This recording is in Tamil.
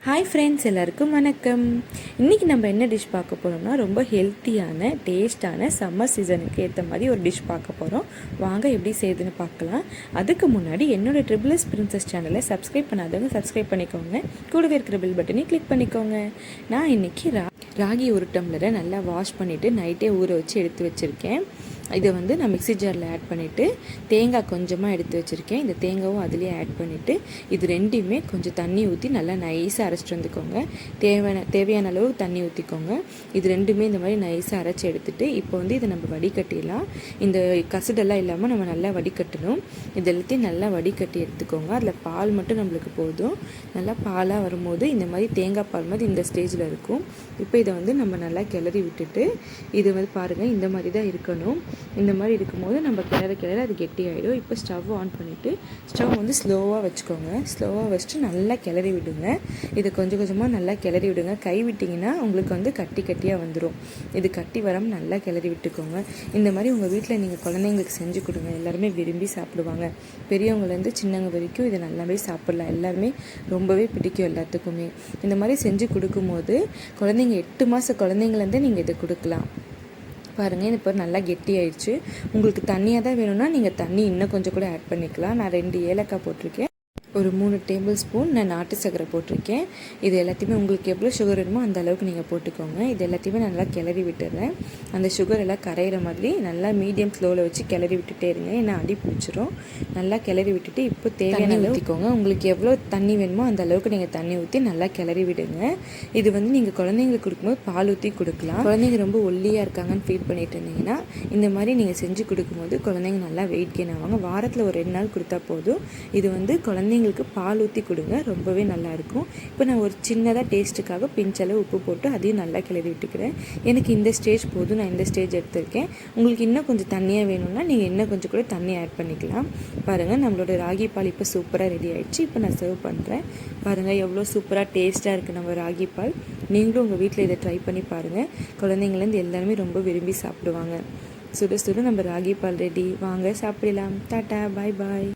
ஹாய் ஃப்ரெண்ட்ஸ், எல்லாருக்கும் வணக்கம். இன்றைக்கி நம்ம என்ன டிஷ் பார்க்க போகிறோம்னா ரொம்ப ஹெல்த்தியான டேஸ்டான சம்மர் சீசனுக்கு ஏற்ற மாதிரி ஒரு டிஷ் பார்க்க போகிறோம். வாங்க எப்படி செய்யுதுன்னு பார்க்கலாம். அதுக்கு முன்னாடி என்னோட ட்ரிபிள்எஸ் பிரின்சஸ் சேனலை சப்ஸ்கிரைப் பண்ணாதவங்க சப்ஸ்கிரைப் பண்ணிக்கோங்க. கூடவே இருக்கிற பெல் பட்டனையும் கிளிக் பண்ணிக்கோங்க. நான் இன்றைக்கி ராகி ஒரு டம்ளரை நல்லா வாஷ் பண்ணிவிட்டு நைட்டே ஊற வச்சு எடுத்து வச்சுருக்கேன். இதை நான் மிக்ஸி ஜாரில் ஆட் பண்ணிவிட்டு தேங்காய் கொஞ்சமாக எடுத்து வச்சுருக்கேன். இந்த தேங்காயும் அதிலே ஆட் பண்ணிவிட்டு இது ரெண்டையுமே கொஞ்சம் தண்ணி ஊற்றி நல்லா நைஸாக அரைச்சிட்டு வந்துக்கோங்க. தேவையான அளவு தண்ணி ஊற்றிக்கோங்க. இது ரெண்டுமே இந்த மாதிரி நைஸாக அரைச்சி எடுத்துகிட்டு இப்போ இதை நம்ம வடிகட்டிடலாம். இந்த கசடெல்லாம் இல்லாமல் நம்ம நல்லா வடிகட்டணும். இது எல்லாத்தையும் நல்லா வடிகட்டி எடுத்துக்கோங்க. அதில் பால் மட்டும் நம்மளுக்கு போதும். நல்லா பாலாக வரும்போது இந்த மாதிரி தேங்காய் பால் மாதிரி இந்த ஸ்டேஜில் இருக்கும். இப்போ இதை நம்ம நல்லா கிளறி விட்டுட்டு இது பாருங்கள், இந்த மாதிரி தான் இருக்கணும். இந்த மாதிரி இருக்கும்போது நம்ம கிளற அது கெட்டி ஆகிடும். இப்போ ஸ்டவ் ஆன் பண்ணிவிட்டு ஸ்டவ் ஸ்லோவாக வச்சுக்கோங்க. ஸ்லோவாக வச்சுட்டு நல்லா கிளறி விடுங்க. இதை கொஞ்சம் கொஞ்சமாக நல்லா கிளறி விடுங்க. கை விட்டிங்கன்னா உங்களுக்கு கட்டியாக வந்துடும். இது கட்டி வராமல் நல்லா கிளறி விட்டுக்கோங்க. இந்த மாதிரி உங்கள் வீட்டில் நீங்கள் குழந்தைங்களுக்கு செஞ்சு கொடுங்க. எல்லாருமே விரும்பி சாப்பிடுவாங்க. பெரியவங்கலேருந்து சின்னவங்க வரைக்கும் இதை நல்லாவே சாப்பிட்லாம். எல்லாருமே ரொம்பவே பிடிக்கும் எல்லாத்துக்குமே. இந்த மாதிரி செஞ்சு கொடுக்கும்போது குழந்தைங்க 8 மாத குழந்தைங்கலேருந்தே நீங்கள் இதை கொடுக்கலாம். பாருங்கள், இது இப்போ நல்லா கெட்டி ஆயிடுச்சு. உங்களுக்கு தண்ணியாக தான் வேணும்னா நீங்கள் தண்ணி இன்னும் கொஞ்சம் கூட ஆட் பண்ணிக்கலாம். நான் 2 ஏலக்காய் போட்டிருக்கேன். ஒரு 3 டேபிள் ஸ்பூன் நான் நாட்டு சர்க்கரை போட்டிருக்கேன். இது எல்லாத்தையுமே உங்களுக்கு எவ்வளோ சுகர் வேணுமோ அந்த அளவுக்கு நீங்கள் போட்டுக்கோங்க. இது எல்லாத்தையுமே நல்லா கிளறி விட்டுறேன். அந்த சுகர் எல்லாம் கரையிற மாதிரி நல்லா மீடியம் ஸ்லோவில் வச்சு கிளறி விட்டுட்டே இருங்க. ஏன்னா அடி பிடிச்சிரும். நல்லா கிளறி விட்டுட்டு இப்போ தேவையான ஊற்றிக்கோங்க. உங்களுக்கு எவ்வளோ தண்ணி வேணுமோ அந்த அளவுக்கு நீங்கள் தண்ணி ஊற்றி நல்லா கிளறி விடுங்க. இது நீங்கள் குழந்தைங்களுக்கு கொடுக்கும்போது பால் ஊற்றி கொடுக்கலாம். குழந்தைங்க ரொம்ப ஒல்லியாக இருக்காங்கன்னு ஃபீல் பண்ணிட்டு இருந்தீங்கன்னா இந்த மாதிரி நீங்கள் செஞ்சு கொடுக்கும்போது குழந்தைங்க நல்லா வெயிட் கெயின் ஆவாங்க. வாரத்தில் ஒரு 2 நாள் கொடுத்தா போதும். இது குழந்தைங்களுக்கு பால் ஊற்றி கொடுங்க, ரொம்பவே நல்லாயிருக்கும். இப்போ நான் ஒரு சின்னதாக டேஸ்ட்டுக்காக பிஞ்சளவு உப்பு போட்டு அதையும் நல்லா கிளறி விட்டுக்கிறேன். எனக்கு இந்த ஸ்டேஜ் போதும். நான் இந்த ஸ்டேஜ் எடுத்திருக்கேன். உங்களுக்கு இன்னும் கொஞ்சம் தண்ணியாக வேணும்னா நீங்கள் இன்னும் கொஞ்சம் கூட தண்ணி ஆட் பண்ணிக்கலாம். பாருங்கள், நம்மளோட ராகி பால் இப்போ சூப்பராக ரெடி ஆகிடுச்சு. இப்போ நான் சர்வ் பண்ணுறேன். பாருங்கள், எவ்வளோ சூப்பராக டேஸ்ட்டாக இருக்குது நம்ம ராகி பால். நீங்களும் உங்கள் வீட்டில் இதை ட்ரை பண்ணி பாருங்கள். குழந்தைங்கள்லேருந்து எல்லாருமே ரொம்ப விரும்பி சாப்பிடுவாங்க. சுட சுட நம்ம ராகி பால் ரெடி. வாங்க சாப்பிடலாம். டாட்டா, பாய் பாய்.